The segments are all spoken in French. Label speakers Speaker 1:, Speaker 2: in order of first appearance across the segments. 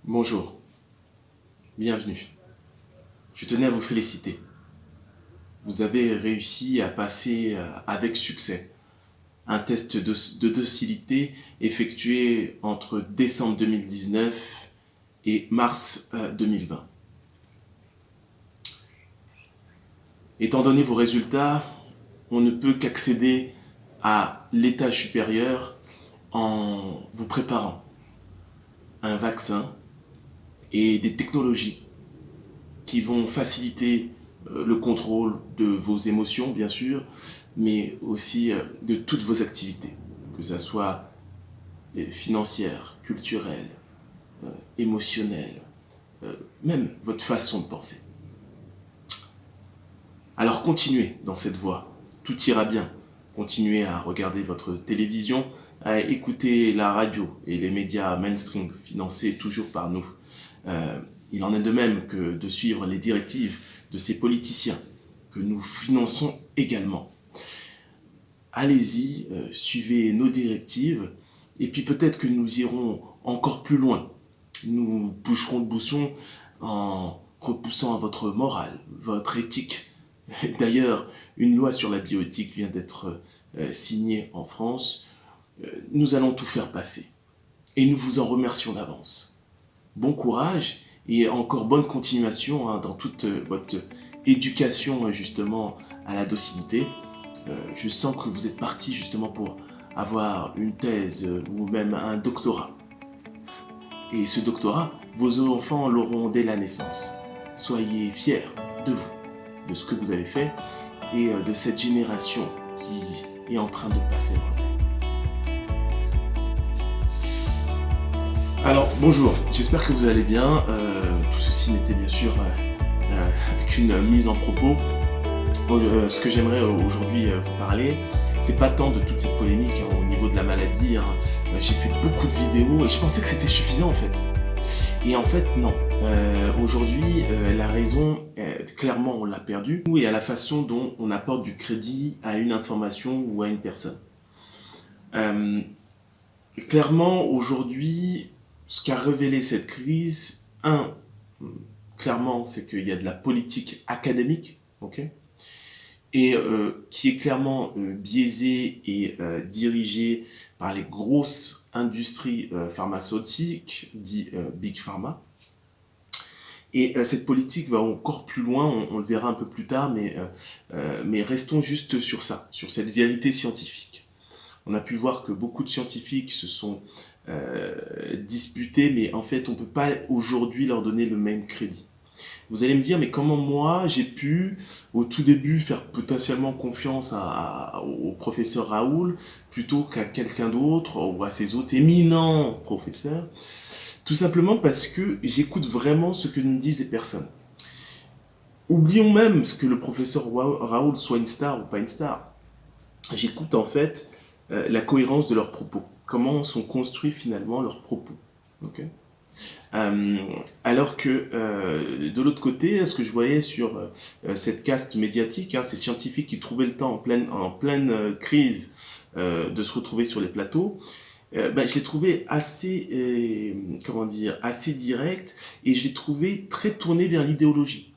Speaker 1: Bonjour, bienvenue. Je tenais à vous féliciter. Vous avez réussi à passer avec succès un test de docilité effectué entre décembre 2019 et mars 2020. Étant donné vos résultats, on ne peut qu'accéder à l'étage supérieur en vous préparant à un vaccin et des technologies qui vont faciliter le contrôle de vos émotions, bien sûr, mais aussi de toutes vos activités, que ce soit financières, culturelles, émotionnelles, même votre façon de penser. Alors continuez dans cette voie, tout ira bien. Continuez à regarder votre télévision, à écouter la radio et les médias mainstream financés toujours par nous. Il en est de même que de suivre les directives de ces politiciens que nous finançons également. Allez-y, suivez nos directives et puis peut-être que nous irons encore plus loin. Nous boucherons le bouchon en repoussant à votre morale, votre éthique. D'ailleurs, une loi sur la bioéthique vient d'être signée en France. Nous allons tout faire passer et nous vous en remercions d'avance. Bon courage et encore bonne continuation dans toute votre éducation justement à la docilité. Je sens que vous êtes parti justement pour avoir une thèse ou même un doctorat. Et ce doctorat, vos enfants l'auront dès la naissance. Soyez fiers de vous, de ce que vous avez fait et de cette génération qui est en train de passer le relais. Alors, bonjour, j'espère que vous allez bien. Tout ceci n'était bien sûr qu'une mise en propos. Ce que j'aimerais aujourd'hui vous parler, c'est pas tant de toute cette polémique au niveau de la maladie. J'ai fait beaucoup de vidéos et je pensais que c'était suffisant en fait. Et en fait, non. Aujourd'hui, la raison, clairement, on l'a perdue. Et à la façon dont on apporte du crédit à une information ou à une personne. Clairement, aujourd'hui, ce qu'a révélé cette crise, clairement, c'est qu'il y a de la politique académique, ok, et qui est clairement biaisée et dirigée par les grosses industries pharmaceutiques, dit Big Pharma. Et cette politique va encore plus loin, on le verra un peu plus tard, mais restons juste sur ça, sur cette vérité scientifique. On a pu voir que beaucoup de scientifiques se sont disputés, mais en fait, on ne peut pas aujourd'hui leur donner le même crédit. Vous allez me dire, mais comment moi, j'ai pu, au tout début, faire potentiellement confiance au professeur Raoul, plutôt qu'à quelqu'un d'autre, ou à ces autres éminents professeurs? Tout simplement parce que j'écoute vraiment ce que nous disent les personnes. Oublions même que le professeur Raoul soit une star ou pas une star. J'écoute en fait la cohérence de leurs propos. Comment sont construits finalement leurs propos. Okay. Alors que de l'autre côté, ce que je voyais sur cette caste médiatique, ces scientifiques qui trouvaient le temps en pleine crise de se retrouver sur les plateaux, je l'ai trouvé assez, assez direct et je l'ai trouvé très tourné vers l'idéologie.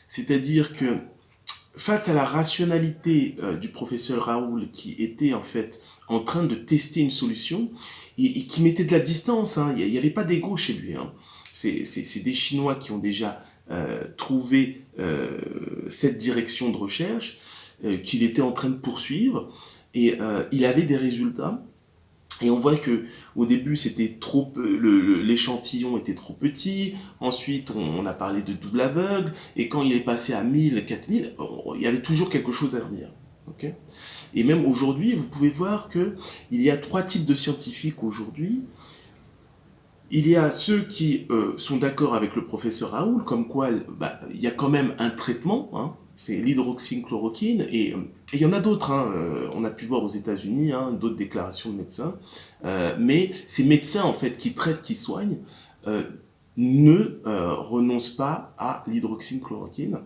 Speaker 1: C'est-à-dire que face à la rationalité du professeur Raoul qui était en fait en train de tester une solution et qui mettait de la distance, il n'y avait pas d'ego chez lui. C'est des Chinois qui ont déjà trouvé cette direction de recherche qu'il était en train de poursuivre et il avait des résultats. Et on voit que au début c'était trop l'échantillon était trop petit, ensuite on a parlé de double aveugle, et quand il est passé à 1000, 4000, il y avait toujours quelque chose à redire. Okay, et même aujourd'hui, vous pouvez voir que il y a trois types de scientifiques aujourd'hui. Il y a ceux qui sont d'accord avec le professeur Raoul, comme quoi il y a quand même un traitement, c'est l'hydroxychloroquine, et il y en a d'autres, on a pu voir aux États-Unis, d'autres déclarations de médecins, mais ces médecins en fait qui traitent, qui soignent, ne renoncent pas à l'hydroxychloroquine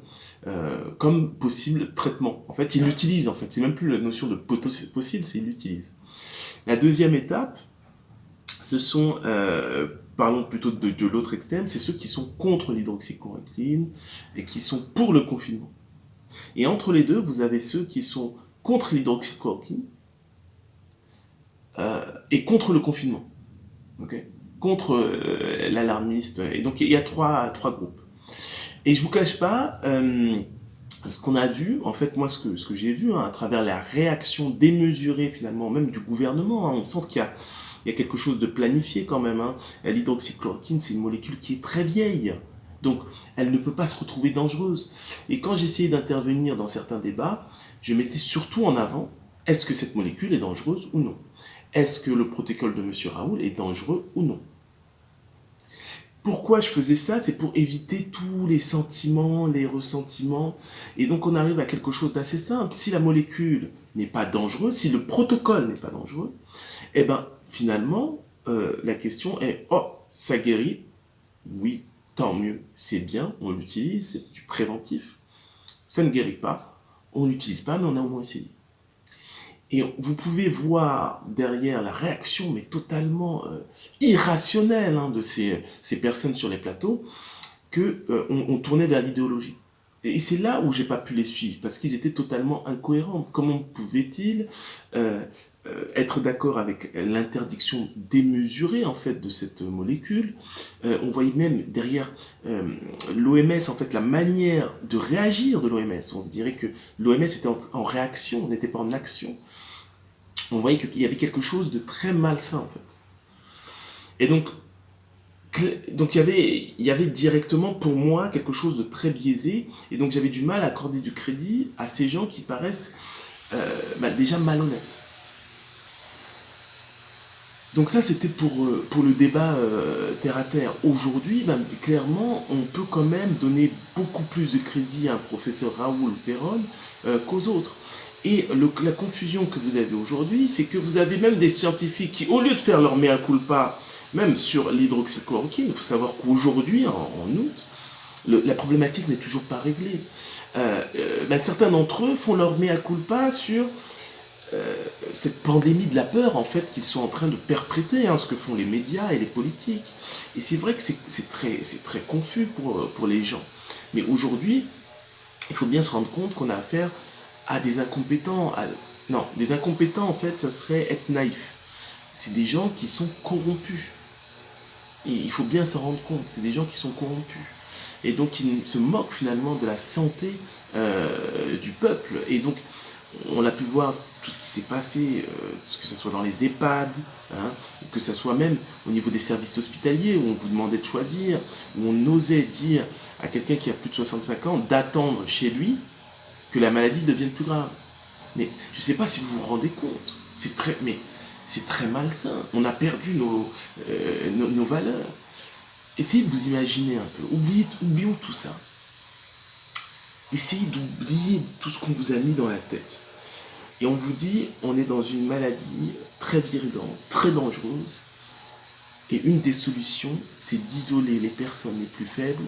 Speaker 1: comme possible traitement. En fait, ils l'utilisent, en fait, c'est même plus la notion de possible, c'est ils l'utilisent. La deuxième étape, ce sont parlons plutôt de l'autre extrême, c'est ceux qui sont contre l'hydroxychloroquine et qui sont pour le confinement. Et entre les deux, vous avez ceux qui sont contre l'hydroxychloroquine et contre le confinement. Okay, contre l'alarmiste. Et donc, il y a trois groupes. Et je vous cache pas, ce qu'on a vu, en fait, moi, ce que j'ai vu, à travers la réaction démesurée, finalement, même du gouvernement, on sent qu'il y a quelque chose de planifié quand même. L'hydroxychloroquine, c'est une molécule qui est très vieille. Donc, elle ne peut pas se retrouver dangereuse. Et quand j'essayais d'intervenir dans certains débats, je mettais surtout en avant, est-ce que cette molécule est dangereuse ou non? Est-ce que le protocole de M. Raoul est dangereux ou non? Pourquoi je faisais ça? C'est pour éviter tous les sentiments, les ressentiments. Et donc on arrive à quelque chose d'assez simple. Si la molécule n'est pas dangereuse, si le protocole n'est pas dangereux, eh ben finalement, la question est, oh, ça guérit? Oui, tant mieux, c'est bien, on l'utilise, c'est du préventif. Ça ne guérit pas, on l'utilise pas, mais on a au moins essayé. Et vous pouvez voir derrière la réaction, mais totalement irrationnelle de ces personnes sur les plateaux, qu'on tournait vers l'idéologie. Et c'est là où j'ai pas pu les suivre, parce qu'ils étaient totalement incohérents. Comment pouvaient-ils être d'accord avec l'interdiction démesurée en fait de cette molécule? On voyait même derrière l'OMS, en fait, la manière de réagir de l'OMS. On dirait que l'OMS était en réaction, n'était pas en action. On voyait qu'il y avait quelque chose de très malsain en fait. Et donc il y avait directement pour moi quelque chose de très biaisé, et donc j'avais du mal à accorder du crédit à ces gens qui paraissent déjà malhonnêtes. Donc ça c'était pour le débat terre à terre. Aujourd'hui, clairement, on peut quand même donner beaucoup plus de crédit à un professeur Raoul Peron qu'aux autres. Et la confusion que vous avez aujourd'hui, c'est que vous avez même des scientifiques qui, au lieu de faire leur mea culpa, même sur l'hydroxychloroquine, il faut savoir qu'aujourd'hui, en août, la problématique n'est toujours pas réglée. Certains d'entre eux font leur mea culpa sur cette pandémie de la peur, en fait, qu'ils sont en train de perpétrer, ce que font les médias et les politiques. Et c'est vrai que c'est très confus pour les gens. Mais aujourd'hui, il faut bien se rendre compte qu'on a affaire à des incompétents. Non, des incompétents, en fait, ça serait être naïf. C'est des gens qui sont corrompus. Et il faut bien s'en rendre compte, c'est des gens qui sont corrompus. Et donc, ils se moquent finalement de la santé du peuple. Et donc, on a pu voir tout ce qui s'est passé, que ce soit dans les EHPAD, que ce soit même au niveau des services hospitaliers, où on vous demandait de choisir, où on osait dire à quelqu'un qui a plus de 65 ans d'attendre chez lui que la maladie devienne plus grave. Mais je ne sais pas si vous vous rendez compte, c'est très malsain. On a perdu nos valeurs. Essayez de vous imaginer un peu, oublions tout ça. Essayez d'oublier tout ce qu'on vous a mis dans la tête. Et on vous dit, on est dans une maladie très virulente, très dangereuse. Et une des solutions, c'est d'isoler les personnes les plus faibles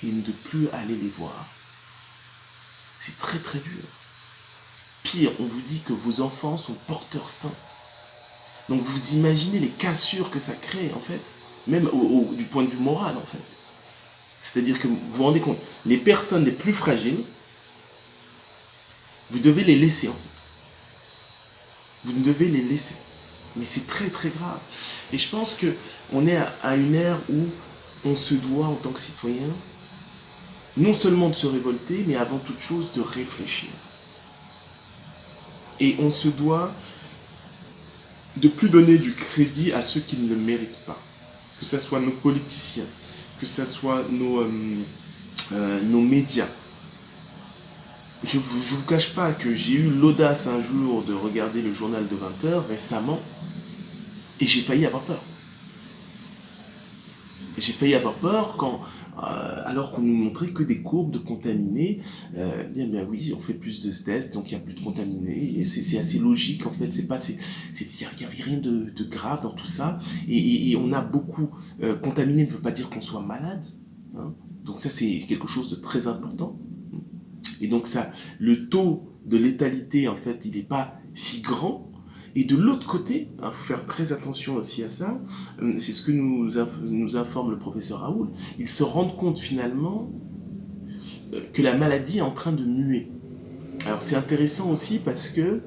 Speaker 1: et de ne plus aller les voir. C'est très très dur. Pire, on vous dit que vos enfants sont porteurs sains. Donc vous imaginez les cassures que ça crée en fait, même du point de vue moral en fait. C'est-à-dire que vous vous rendez compte, les personnes les plus fragiles, vous devez les laisser en fait. Vous devez les laisser. Mais c'est très très grave. Et je pense qu'on est à une ère où on se doit en tant que citoyen, non seulement de se révolter, mais avant toute chose de réfléchir. Et on se doit de plus donner du crédit à ceux qui ne le méritent pas. Que ce soit nos politiciens, que ce soit nos médias. Je ne vous cache pas que j'ai eu l'audace un jour de regarder le journal de 20h récemment, et j'ai failli avoir peur. J'ai failli avoir peur alors qu'on nous montrait que des courbes de contaminés. Bien oui, on fait plus de tests, donc il n'y a plus de contaminés. Et c'est assez logique en fait. Il n'y a rien de grave dans tout ça. Et on a beaucoup contaminé ne veut pas dire qu'on soit malade. Donc ça c'est quelque chose de très important. Et donc ça, le taux de létalité en fait, il n'est pas si grand. Et de l'autre côté, il faut faire très attention aussi à ça, c'est ce que nous informe le professeur Raoul, ils se rendent compte finalement que la maladie est en train de muer. Alors c'est intéressant aussi parce que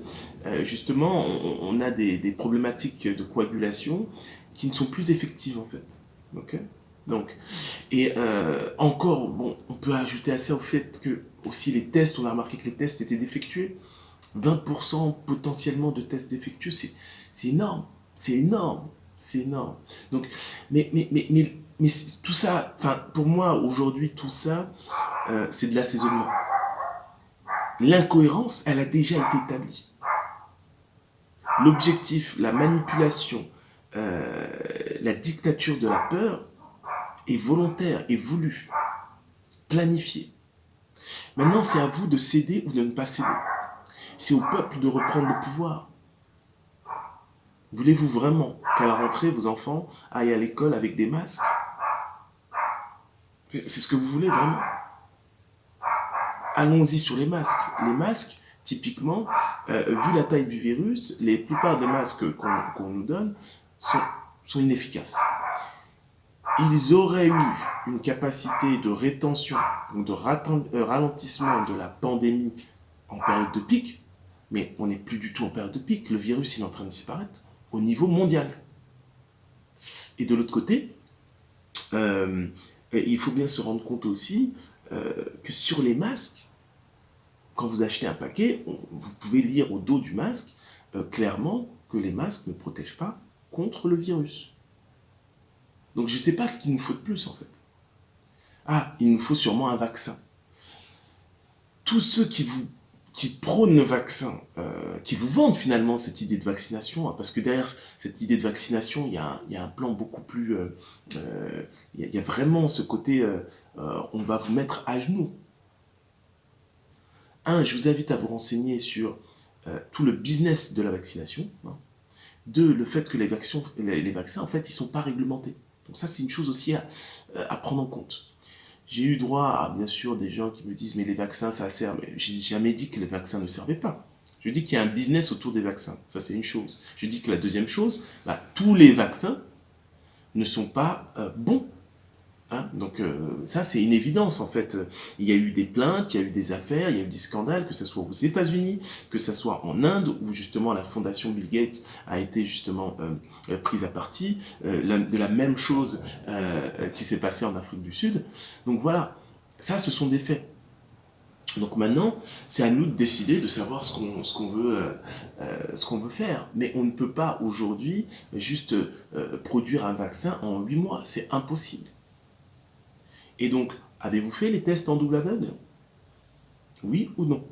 Speaker 1: justement on a des problématiques de coagulation qui ne sont plus effectives en fait. Okay, donc, et encore, bon, on peut ajouter à ça au fait que aussi les tests, on a remarqué que les tests étaient défectueux. 20% potentiellement de tests défectueux, c'est énorme, c'est énorme, c'est énorme. Donc, mais tout ça, enfin, pour moi, aujourd'hui, tout ça, c'est de l'assaisonnement. L'incohérence, elle a déjà été établie. L'objectif, la manipulation, la dictature de la peur est volontaire, est voulue, planifiée. Maintenant, c'est à vous de céder ou de ne pas céder. C'est au peuple de reprendre le pouvoir. Voulez-vous vraiment qu'à la rentrée, vos enfants aillent à l'école avec des masques? C'est ce que vous voulez vraiment? Allons-y sur les masques. Les masques, typiquement, vu la taille du virus, la plupart des masques qu'on nous donne sont inefficaces. Ils auraient eu une capacité de rétention, donc de ralentissement de la pandémie en période de pic, mais on n'est plus du tout en période de pic. Le virus il est en train de disparaître au niveau mondial. Et de l'autre côté, il faut bien se rendre compte aussi que sur les masques, quand vous achetez un paquet, vous pouvez lire au dos du masque clairement que les masques ne protègent pas contre le virus. Donc je ne sais pas ce qu'il nous faut de plus en fait. Ah, il nous faut sûrement un vaccin. Tous ceux qui prônent le vaccin, qui vous vendent finalement cette idée de vaccination, hein, parce que derrière cette idée de vaccination, il y a un plan beaucoup plus... il y a vraiment ce côté, on va vous mettre à genoux. Je vous invite à vous renseigner sur tout le business de la vaccination. Hein. 2, le fait que les vaccins, en fait, ils ne sont pas réglementés. Donc ça, c'est une chose aussi à prendre en compte. J'ai eu droit à, bien sûr, des gens qui me disent « mais les vaccins, ça sert ». Mais j'ai jamais dit que les vaccins ne servaient pas. Je dis qu'il y a un business autour des vaccins. Ça, c'est une chose. Je dis que la deuxième chose, tous les vaccins ne sont pas bons. Hein, donc ça c'est une évidence en fait. Il y a eu des plaintes, il y a eu des affaires, il y a eu des scandales, que ce soit aux États-Unis, que ce soit en Inde, où justement la fondation Bill Gates a été justement prise à partie, de la même chose qui s'est passée en Afrique du Sud. Donc voilà, ça ce sont des faits. Donc maintenant, c'est à nous de décider de savoir ce qu'on veut faire. Mais on ne peut pas aujourd'hui juste produire un vaccin en 8 mois, c'est impossible. Et donc, avez-vous fait les tests en double aveugle? Oui ou non?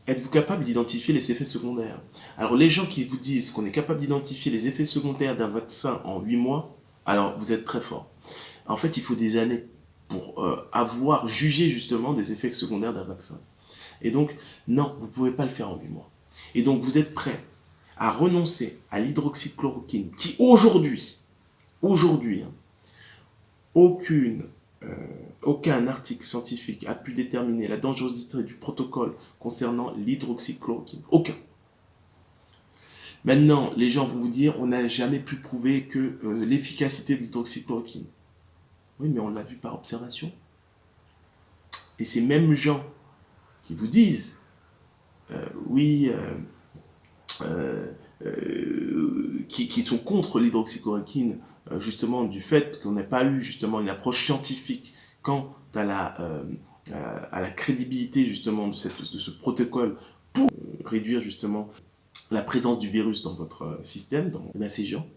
Speaker 1: Êtes-vous capable d'identifier les effets secondaires? Alors, les gens qui vous disent qu'on est capable d'identifier les effets secondaires d'un vaccin en 8 mois, alors vous êtes très fort. En fait, il faut des années pour avoir jugé justement des effets secondaires d'un vaccin. Et donc, non, vous ne pouvez pas le faire en 8 mois. Et donc, vous êtes prêt à renoncer à l'hydroxychloroquine qui aujourd'hui, hein, aucun article scientifique a pu déterminer la dangerosité du protocole concernant l'hydroxychloroquine. Aucun. Maintenant, les gens vont vous dire on n'a jamais pu prouver que l'efficacité de l'hydroxychloroquine. Oui, mais on l'a vu par observation. Et ces mêmes gens qui vous disent qui sont contre l'hydroxychloroquine, justement du fait qu'on n'ait pas eu justement une approche scientifique quant à la crédibilité justement de ce protocole pour réduire justement la présence du virus dans votre système, ces gens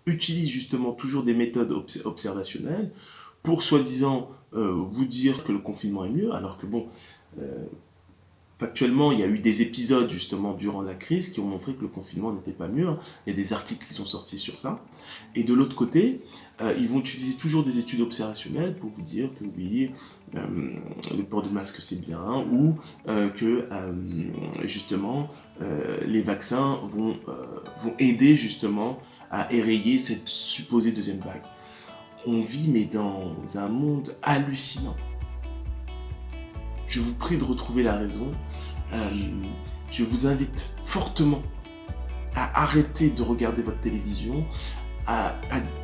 Speaker 1: utilisent justement toujours des méthodes observationnelles pour soi-disant vous dire que le confinement est mieux, alors que bon, factuellement, il y a eu des épisodes justement durant la crise qui ont montré que le confinement n'était pas mieux. Il y a des articles qui sont sortis sur ça. Et de l'autre côté, ils vont utiliser toujours des études observationnelles pour vous dire que oui, le port de masque c'est bien, ou que justement les vaccins vont aider justement à érayer cette supposée deuxième vague. On vit mais dans un monde hallucinant. Je vous prie de retrouver la raison. Je vous invite fortement à arrêter de regarder votre télévision, à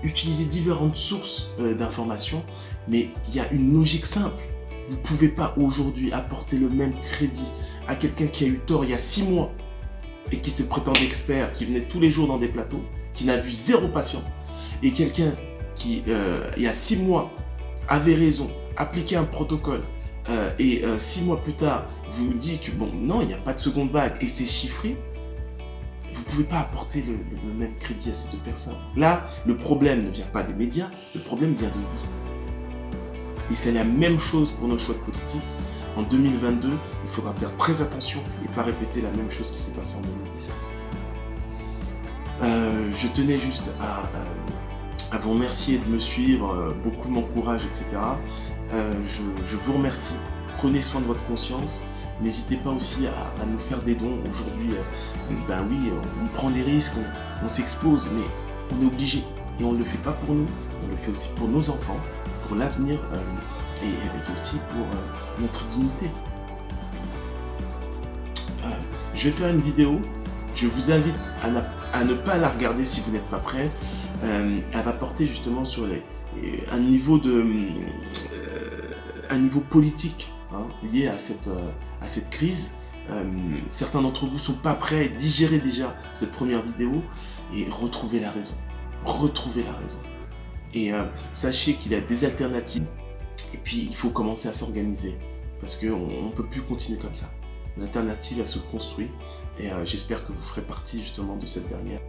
Speaker 1: utiliser différentes sources d'informations, mais il y a une logique simple. Vous ne pouvez pas aujourd'hui apporter le même crédit à quelqu'un qui a eu tort il y a 6 mois et qui se prétendait expert, qui venait tous les jours dans des plateaux, qui n'a vu 0 patient, et quelqu'un qui, il y a 6 mois, avait raison, appliquait un protocole, et 6 mois plus tard, vous dit que bon, non, il n'y a pas de seconde vague, et c'est chiffré. Vous ne pouvez pas apporter le même crédit à ces 2 personnes. Là, le problème ne vient pas des médias, le problème vient de vous. Et c'est la même chose pour nos choix de politique. En 2022, il faudra faire très attention et pas répéter la même chose qui s'est passée en 2017. Je tenais juste à vous remercier de me suivre, beaucoup m'encouragent, etc. Je vous remercie. Prenez soin de votre conscience. N'hésitez pas aussi à nous faire des dons. Aujourd'hui, ben oui, on prend des risques, on s'expose, mais on est obligé. Et on ne le fait pas pour nous, on le fait aussi pour nos enfants, pour l'avenir et aussi pour notre dignité. Je vais faire une vidéo. Je vous invite à ne pas la regarder si vous n'êtes pas prêt. Elle va porter justement sur un niveau politique, hein, lié à cette crise. Certains d'entre vous ne sont pas prêts à digérer déjà cette première vidéo et retrouver la raison. Retrouvez la raison. Et sachez qu'il y a des alternatives. Et puis, il faut commencer à s'organiser. Parce qu'on ne peut plus continuer comme ça. L'alternative, elle se construit. Et j'espère que vous ferez partie justement de cette dernière.